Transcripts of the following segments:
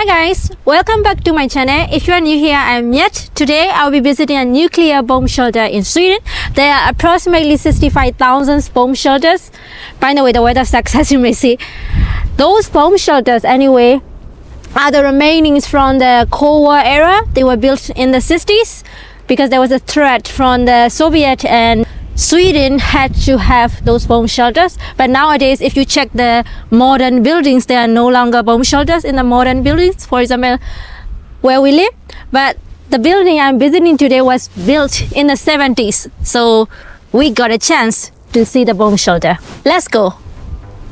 Hi guys, welcome back to my channel. If you are new here, I am Yet. Today I'll be visiting a nuclear bomb shelter in Sweden. There are approximately 65,000 bomb shelters. By the way, the weather sucks as you may see. Those bomb shelters anyway are the remainings from the Cold War era. They were built in the 60s because there was a threat from the Soviet, and Sweden had to have those bomb shelters. But nowadays, if you check the modern buildings, there are no longer bomb shelters in the modern buildings, for example, where we live. But the building I'm visiting today was built in the 70s. So we got a chance to see the bomb shelter. Let's go.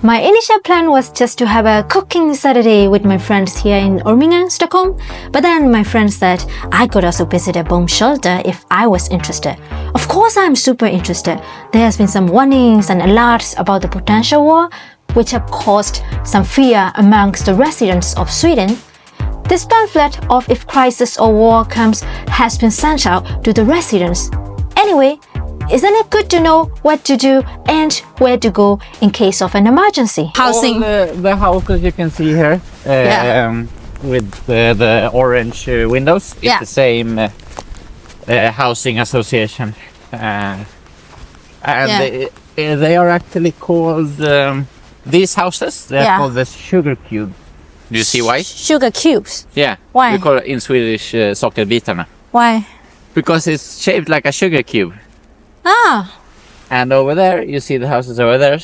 My initial plan was just to have a cooking Saturday with my friends here in Orminge, Stockholm. But then my friend said I could also visit a bomb shelter if I was interested. Of course, I'm super interested. There has been some warnings and alerts about the potential war, which have caused some fear amongst the residents of Sweden. This pamphlet of if crisis or war comes has been sent out to the residents. Anyway, isn't it good to know what to do and where to go in case of an emergency? Housing. All the houses you can see here with the orange windows. It's the same housing association. And they are actually called, these houses, they're called the sugar cube. Do you see why? Sugar cubes? Yeah. Why? We call it in Swedish sockerbitarna. Why? Because it's shaped like a sugar cube. Ah. And over there, you see the houses over there.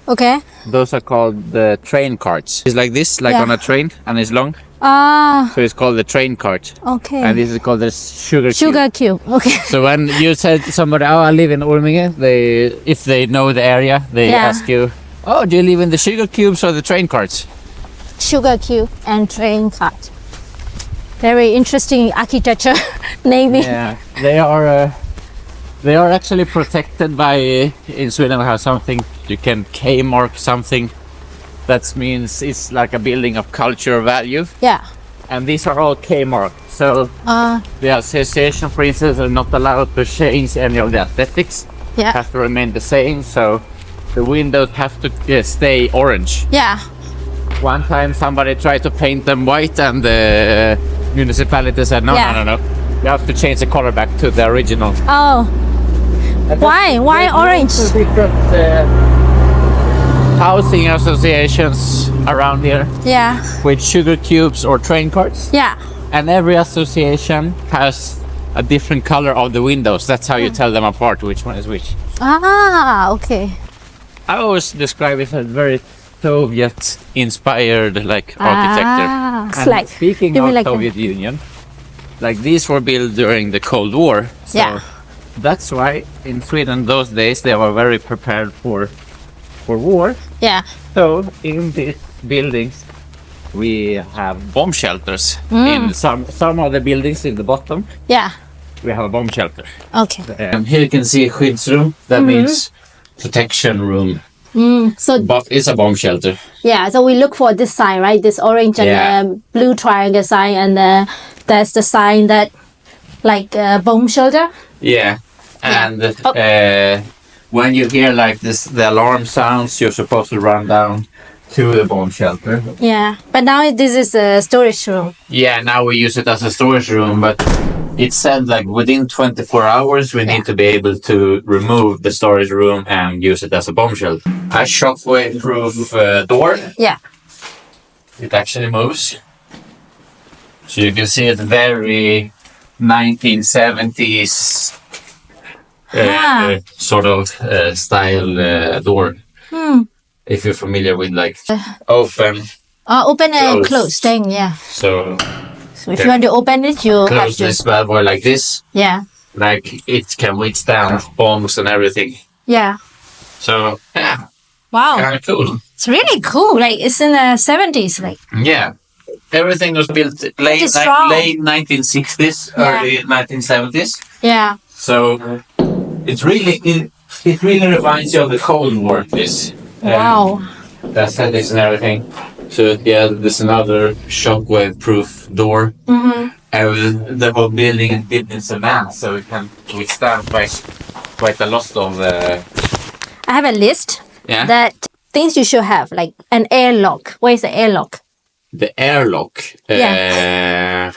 Okay. Those are called the train carts. It's like this, like on a train, and it's long. Ah. So it's called the train cart. Okay. And this is called the sugar cube. Okay. So when you said to somebody, oh, I live in Orminge, if they know the area, they ask you, oh, do you live in the sugar cubes or the train carts? Sugar cube and train cart. Very interesting architecture naming. Yeah, they are actually protected by, in Sweden we have something, you can K-mark something. That means it's like a building of cultural value. Yeah. And these are all K-marked. So the association, for instance, are not allowed to change any of the aesthetics. Yeah. Have to remain the same. So the windows have to stay orange. Yeah. One time somebody tried to paint them white and the municipality said, no. You have to change the color back to the original. Oh. Why? Why orange? Different housing associations around here. Yeah. With sugar cubes or train carts. Yeah. And every association has a different color of the windows. That's how you tell them apart, which one is which. Ah, okay. I always describe it as very Soviet-inspired architecture. It's like, speaking of Soviet Union, these were built during the Cold War. So that's why in Sweden those days they were very prepared for war. Yeah. So in these buildings we have bomb shelters. In some of the buildings in the bottom. Yeah. We have a bomb shelter. Okay. And here you can see a skyddsrum. That means protection room. So it's a bomb shelter. Yeah. So we look for this sign, right? This orange and blue triangle sign, and that's the sign that bomb shelter. Yeah. And when you hear the alarm sounds, you're supposed to run down to the bomb shelter. Yeah, but now this is a storage room. Yeah, now we use it as a storage room, but it said within 24 hours we need to be able to remove the storage room and use it as a bomb shelter. A shockwave-proof door. Yeah. It actually moves. So you can see it's very 1970s sort of style door. If you're familiar with open and close thing, So if you want to open it, you close have to this bad boy like this. Yeah. It can withstand bombs and everything. Yeah. So wow. Kind of cool. It's really cool. It's in the 70s. Yeah. Everything was built late 1960s, early 1970s. Yeah. So it really reminds you of the Cold War. This. Wow. The aesthetics and everything. So there's another shockwave-proof door. And the whole building is built in cement, so it can withstand quite a lot of. I have a list that things you should have, like an airlock. Where is the airlock? the airlock. Yeah.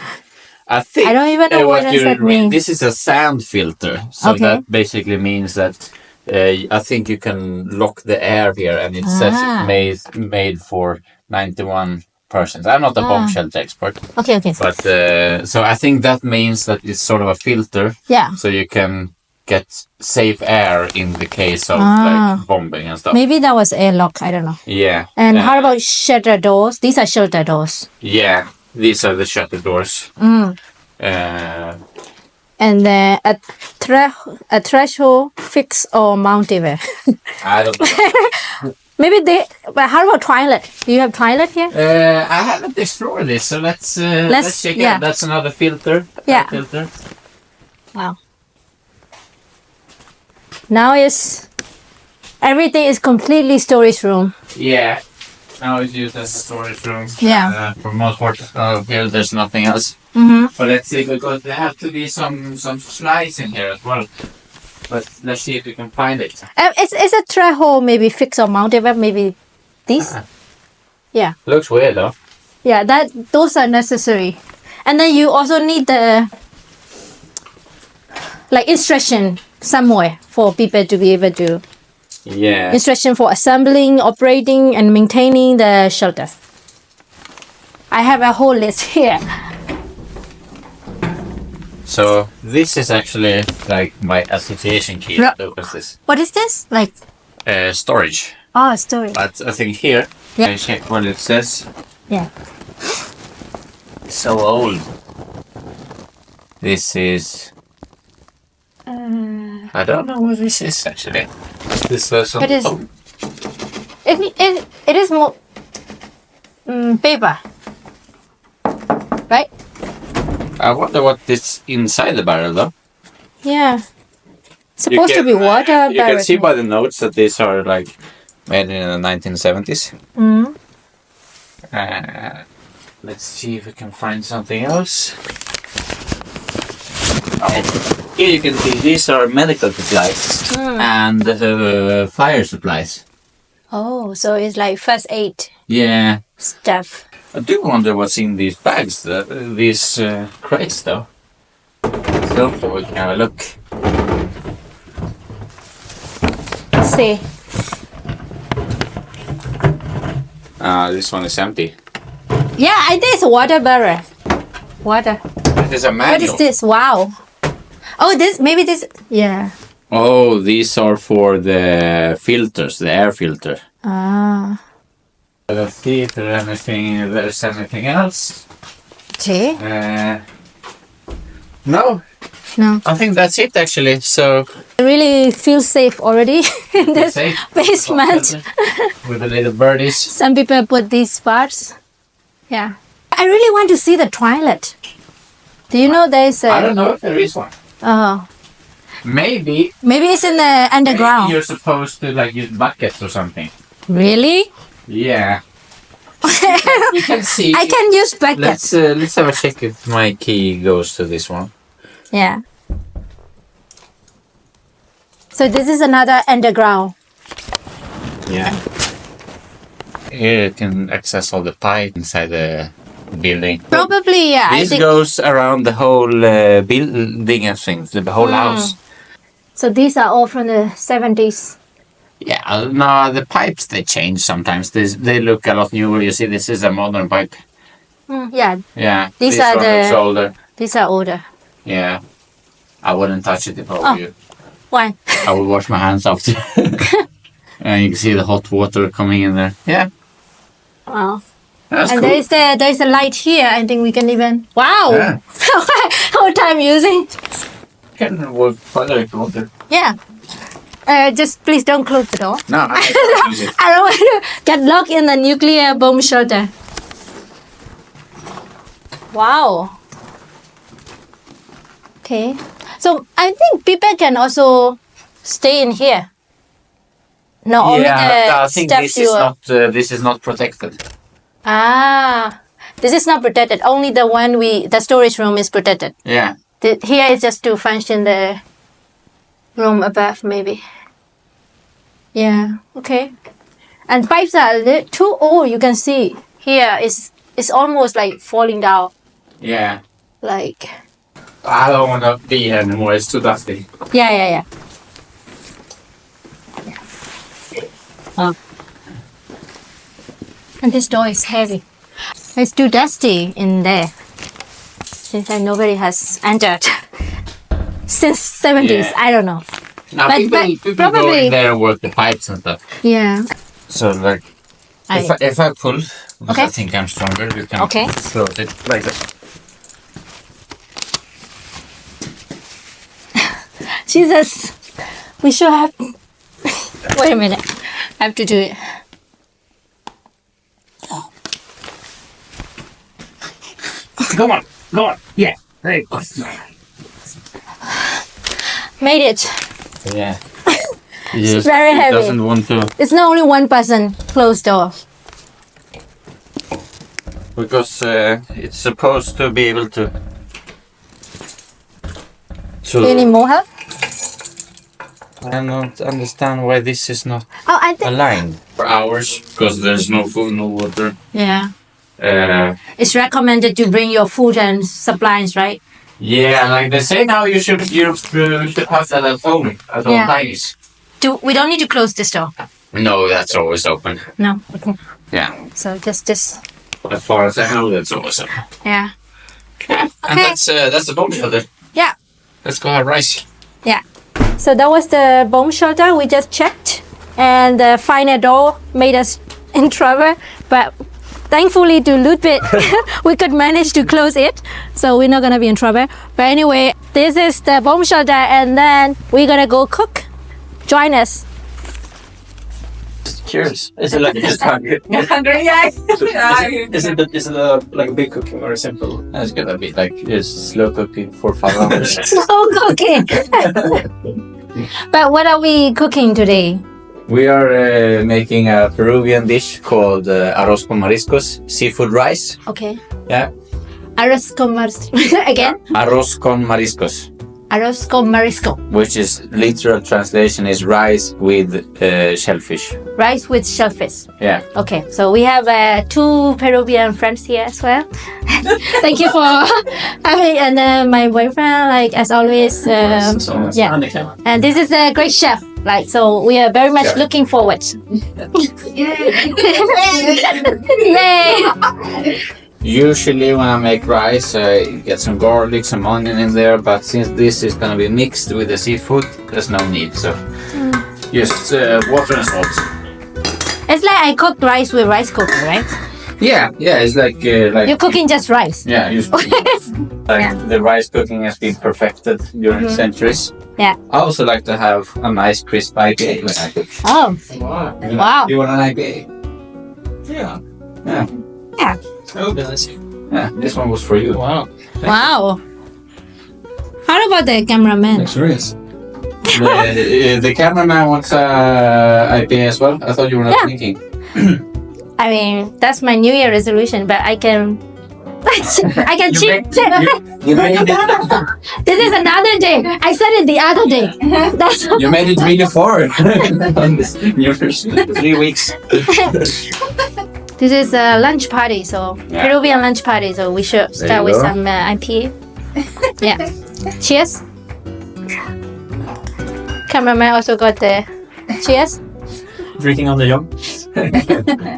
I think I don't even know what does that mean. This is a sound filter, so Okay. that basically means that I think you can lock the air here, and it says it's made for 91%. I'm not a bomb shelter expert. Okay. But so I think that means that it's sort of a filter. Yeah. So you can get safe air in the case of like bombing and stuff. Maybe that was airlock. I don't know. Yeah. And how about shutter doors? These are shutter doors. Yeah, these are the shutter doors. And then a threshold, fix or mounted. I don't know. Maybe they. But how about toilet? Do you have toilet here? I haven't explored this, so let's check it out. That's another filter. Yeah. Filter. Wow. Now everything is completely storage room. Yeah. Now it's used as a storage room. Yeah. For most part here, there's nothing else. But let's see, because there have to be some slides in here as well. But let's see if we can find it. It's a threshold, maybe fix or mounted, maybe these. Yeah. Looks weird though. Yeah, those are necessary. And then you also need the instruction somewhere for people to be able to. Yeah. Instruction for assembling, operating, and maintaining the shelter. I have a whole list here. So this is actually like my association key. Look at this. What is this? Storage. Oh, storage. But I think here, I check what it says. Yeah. So old. This is. I don't know what this is actually. This was It is. It is more paper, right? I wonder what is inside the barrel though. Yeah. Supposed to be water. You can see by the notes that these are like made in the 1970s. Let's see if we can find something else. Oh, here you can see these are medical supplies and fire supplies. Oh, so it's like first aid. Yeah. Stuff. I do wonder what's in these bags, these crates though. So we can have a look. Let's see. This one is empty. Yeah, I think it's a water barrel. Water. This is a manual. What is this? Wow. Oh, maybe this. Yeah. Oh, these are for the filters, the air filter. Let's see if there's anything else. Okay. No. I think that's it actually. So I really feel safe already in this basement. With the little birdies. Some people put these parts. Yeah. I really want to see the toilet. Do you know there's a... I don't know if there is one. Oh. Maybe it's in the underground. Maybe you're supposed to use buckets or something. Really? Yeah. We can see. I can use buckets. Let's have a check if my key goes to this one. Yeah. So this is another underground. Yeah. Here you can access all the pipe inside the building. Probably, yeah. This goes around the whole building and things, the whole house. So these are all from the 70s. Yeah, no, the pipes they change sometimes. They look a lot newer. You see, this is a modern pipe. Yeah. Yeah. These this are one looks older. These are older. Yeah. I wouldn't touch it if I were you. Why? I would wash my hands after. And you can see the hot water coming in there. Yeah. Wow. That's and cool. there's a light here. I think we can even... Wow! Yeah. Whole time using. Can work further if you want to. Yeah. Just please don't close the door. No, I use it. I don't want to get locked in the nuclear bomb shelter. Wow. Okay. So I think people can also stay in here. No, only I the think staff this is not protected. This is not protected. Only the storage room is protected. Yeah. Here is just to function the room above, maybe. Yeah. Okay. And pipes are too old. You can see here is it's almost like falling down. Yeah. Like. I don't want to be here anymore. It's too dusty. Yeah. And this door is heavy. It's too dusty in there. Since nobody has entered since 70s. Yeah. I don't know. Now But people probably- go in there and work the pipes and stuff. Yeah. So like, if I pull, because Okay. I think I'm stronger, you can Okay. close it like that. Jesus. We should have. Wait a minute. I have to do it. Go on. Yeah. There you go. Made it. Yeah. It's very heavy. Doesn't want to, It's not only one person closed door. because it's supposed to be able to. Do you need more help? I don't understand why this is not Oh, I think. aligned for hours, because there's no food, no water. Yeah. Uh, It's recommended to bring your food and supplies, right? yeah, like they say now, you should have that at home at all Yeah. times. We don't need to close this door. No, that's always open. No. Okay. Yeah, So just this. as far as I know, that's always open. Yeah. And that's the bomb shelter. Yeah. Let's go have rice. Yeah. So that was the bomb shelter we just checked, and the final door made us in trouble, but thankfully to Ludwig we could manage to close it, so we're not gonna be in trouble. But anyway, this is the bomb shelter, and then we're gonna go cook. Join us. Cheers. Is it like just hungry? Hungry guys. Is it like a big cooking or a simple? That's gonna be like just slow cooking for 5 hours. Slow cooking. But what are we cooking today? We are making a Peruvian dish called Arroz con Mariscos, seafood rice. Okay. Yeah. Arroz con again. Arroz con Mariscos, Arroz con Marisco. which is literal translation is rice with shellfish. Rice with shellfish. Yeah. Okay, so we have 2 Peruvian friends here as well. Thank you for having, and my boyfriend, like as always. Yeah, and this is a great chef. Like, so we are very much Yeah. looking forward. Yay! Usually when I make rice, I get some garlic, some onion in there, but since this is gonna be mixed with the seafood, there's no need. So just water and salt. It's like I cooked rice with rice cooker, right? Yeah, it's like You're cooking just rice. yeah, the rice cooking has been perfected during centuries. Yeah. I also like to have a nice crisp IPA when I cook. Oh, wow. You want an IPA? Yeah. Yeah. Yeah. Oh, nice. Yeah, this one was for you. Wow. Wow. How about the cameraman? Luxurious. The cameraman wants IPA as well. I thought you were not Yeah. drinking. I mean, that's my New Year resolution, but I can cheat. You made it. This is another day. I said it the other day. That's You made it really far. On this New Year's 3 weeks. This is a lunch party, so Yeah. Peruvian lunch party. So we should There start you with go. some IPA. Yeah. Cheers. Cameraman also got the cheers. Drinking on the young.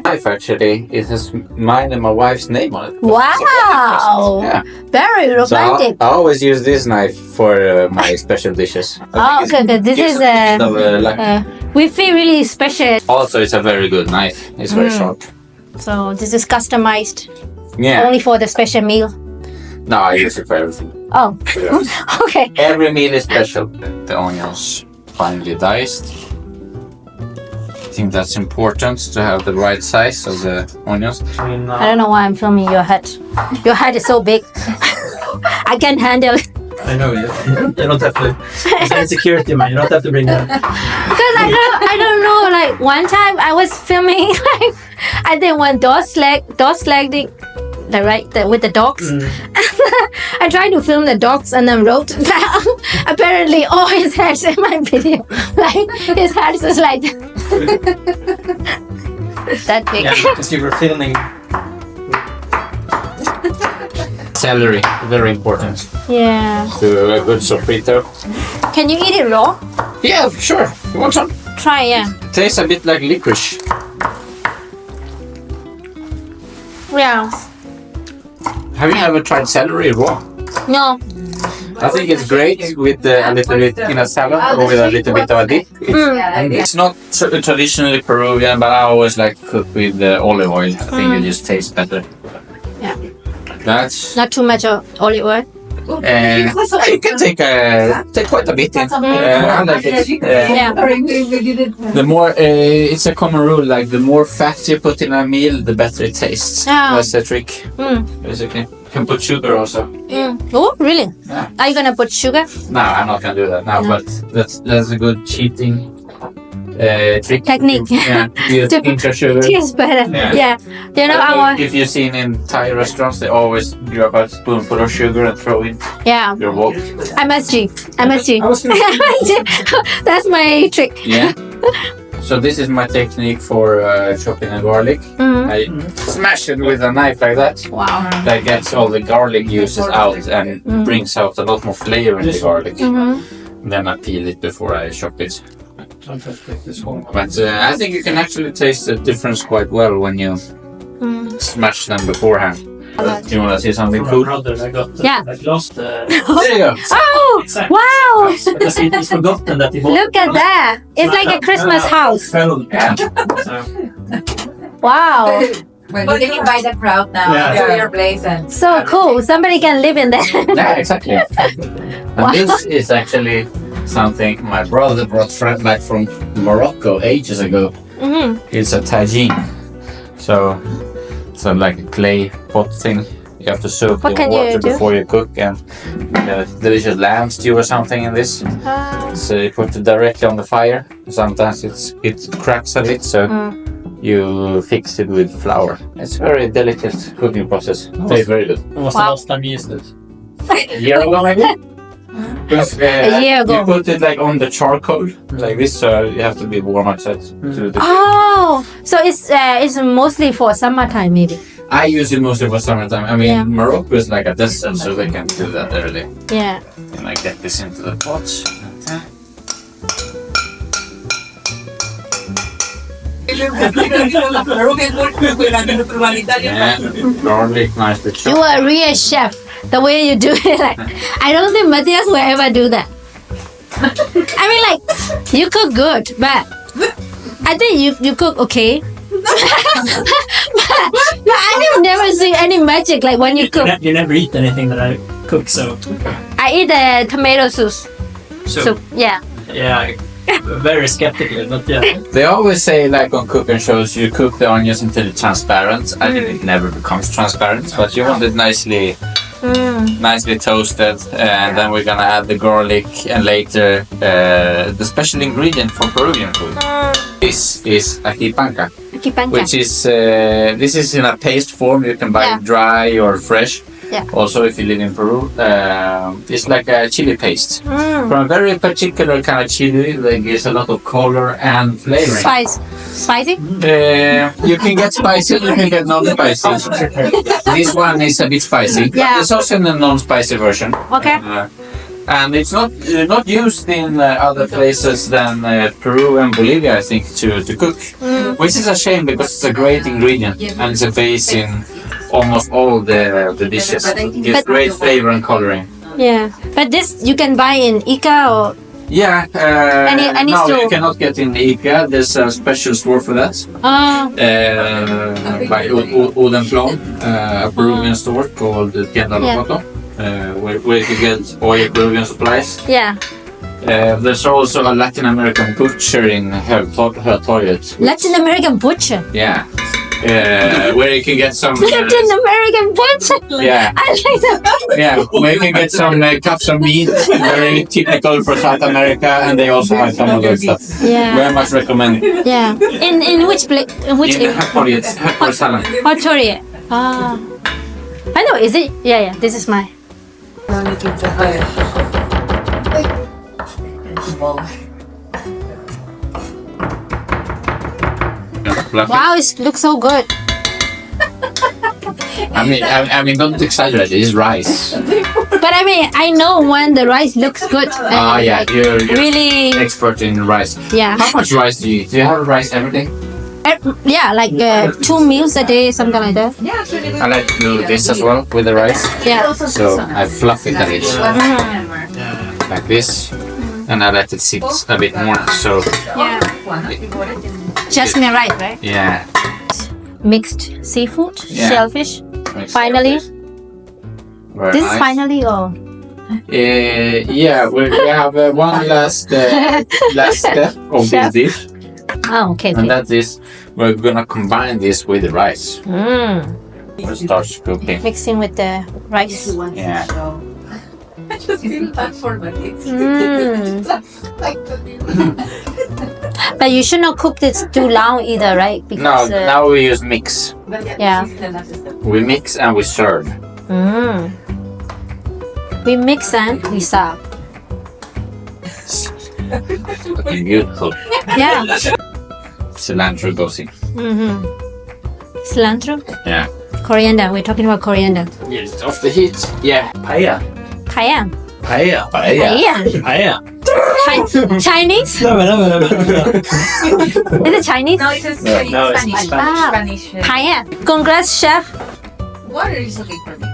Wife actually, it has mine and my wife's name on it. Wow. Yeah. Very So romantic. I always use this knife for my special dishes. Oh, okay. Okay. This is we feel really special. Also, it's a very good knife. It's very sharp. So this is customized Yeah. only for the special meal. No, I use it for everything. Oh, okay. Every meal is special. The onions finely diced. I think that's important to have the right size of the onions. I don't know why I'm filming your head. Your head is so big. I can't handle it. I know you. You don't have to. It's an insecurity, man. You don't have to bring that. Because I don't know. Like one time I was filming, like I did one dog sledding, with the dogs. I tried to film the dogs and then wrote down. Apparently, all his heads in my video, like his head is like that big. Yeah, because you were filming celery, very important Yeah. to a good sofrito. Can you eat it raw? Yeah, sure. You want some? Try, yeah. Tastes a bit like licorice. Yeah. Have you ever tried celery raw? No. I think it's great with a little bit in a salad or with a little bit of a dip. It's not traditionally Peruvian, but I always like to cook with olive oil. I think it just tastes better. Yeah. That's Not too much of olive oil. you can take quite a bit in. I like it. Yeah. The more it's a common rule, like the more fat you put in a meal, the better it tastes. Ah. That's the trick, basically. You can put sugar also. Oh, really? Yeah. Are you gonna put sugar? No, I'm not gonna do that now, but that's a good cheating trick. Technique. Yeah, you To- pinch your sugar. Tastes better. Yeah. Yeah. You know, our If you've seen in Thai restaurants, they always grab a spoonful of sugar and throw in yeah. your wok. MSG. MSG. I was gonna That's my trick. Yeah. So this is my technique for chopping a garlic. I smash it with a knife like that. Wow. That gets all the garlic juices out and brings out a lot more flavor in the garlic. Then I peel it before I chop it. But I think you can actually taste the difference quite well when you smash them beforehand. Do you want to see something my cool? brother. I got Yeah. like lost. There you go. Oh! Exactly. Wow! Because he's forgotten that he bought. Look at that. It's like a Christmas house. Yeah. Wow. Well, you can buy the crowd now to your place and So cool. Somebody can live in there. Yeah, exactly. And this is actually something my brother brought back from Morocco ages ago. It's a tajine. So like a clay pot thing. You have to soak What the can you water do? before you cook, and delicious lamb stew or something in this. So you put it directly on the fire. Sometimes it cracks a bit, so you fix it with flour. It's a very delicate cooking process. Tastes very good. When was the last time you used it? A year ago maybe? Because, A year ago. You put it like on the charcoal, like this, so you have to be warm outside to do this. Oh, so it's mostly for summertime, maybe. I use it mostly for summertime. I mean, Yeah. Morocco is like a desert, so they can do that early. Yeah. And I get this into the pot. Yeah, garlic, nicely You chopped. are a real chef. The way you do it, like, I don't think Matthias will ever do that. I mean, like, you cook good, but I think you cook okay. but I have never seen any magic like when you cook. You never eat anything that I cook, so I eat the tomato sauce. So yeah. yeah, very skeptical, but yeah. They always say, like on cooking shows, you cook the onions until it's transparent. I think it never becomes transparent, but you want it nicely toasted, and then we're gonna add the garlic, and later the special ingredient for Peruvian food. This is ají panca, which is this is in a paste form. You can buy it dry or fresh. Yeah. Also, if you live in Peru, it's like a chili paste from a very particular kind of chili that gives a lot of color and flavoring. Spicy? You can get spicy, you can get non-spicy. This one is a bit spicy. Yeah. There's also a non-spicy version. Okay. And it's not used in other places than Peru and Bolivia, I think, to cook. Which is a shame because it's a great ingredient and it's a base in almost all the dishes. It gives great flavor and coloring. Yeah. But this you can buy in Ica or Yeah, Any no, store? you cannot get in the IKEA. There's a special store for that. By Odenplan, a Peruvian store called Tienda Locoto, where you can get all your Peruvian supplies. yeah. There's also a Latin American butcher in Hötorget. Latin American butcher. Yeah. Where you can get some. Latin American butcher. Yeah. I like that. Yeah, where you can get some cups of meat, very typical for South America, and they also have some other stuff. Yeah. Very much recommend. Yeah. In which place? In which In Hötorget, Hötorgshallen. Hortoria. Ah. I know. Is it? Yeah. This is my. Fluffing. Wow, it looks so good. I mean, don't exaggerate. It is rice. But I mean, I know when the rice looks good. Yeah, you're really expert in rice. Yeah. How much rice do you eat? Do you have rice every day? Yeah, like 2 meals a day, something like that. Yeah, it's really I like to do this as well with the rice. Yeah. So I fluff it a bit like this, and I let it sit a bit more. So Yeah. Jasmine rice, right? yeah. Mixed seafood, Yeah. shellfish. Makes Finally. sense. Very This nice. is finally all. Yeah, we have one last step of this dish, Oh, okay. and that is we're gonna combine this with the rice. We'll start cooking. Mixing with the rice. Yeah. I just feel bad for my kids. Like But you should not cook this too long either, right? No, Because, now we use mix. Yeah. We mix and we serve. We mix and we serve. Looking beautiful. Yeah. Cilantro goes in. Cilantro, Yeah. coriander. We're talking about coriander. Yes, off the heat. Yeah. Paella. Cayenne. Paella. Cayenne. Paella. Chinese? No. Is it Chinese? No, it's No, it's Spanish. Spanish. Spanish. Cayenne. Congrats, chef. What are you looking for me?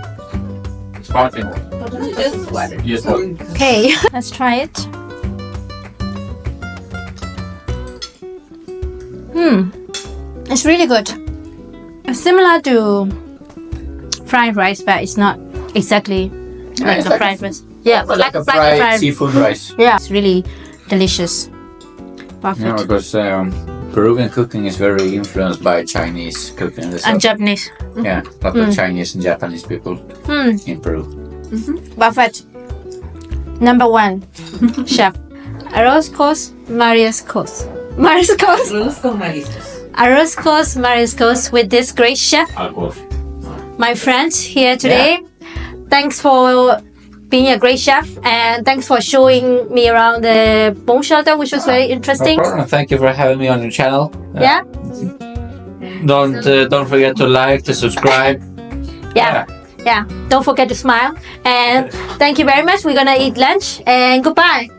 Sparkling. Just water. Yes, water. Okay, let's try it. It's really good. Similar to fried rice, but it's not exactly like it's the like fried rice. Yeah, but Like a fried seafood rice. Yeah, it's really delicious. Yeah, Perfect. because Peruvian cooking is very influenced by Chinese cooking. There's And a- Japanese. yeah, a lot of Chinese and Japanese people in Peru. Perfect. Number 1, chef. Arroz Mariscos. Mariscos. Arroz Mariscos with this great chef, Alcohol. my friend here today. Thanks for being a great chef, and thanks for showing me around the bomb shelter, which was very interesting. No problem. Thank you for having me on your channel. Yeah, Don't forget to like, to subscribe. yeah. Don't forget to smile, and thank you very much. We're gonna eat lunch, and goodbye.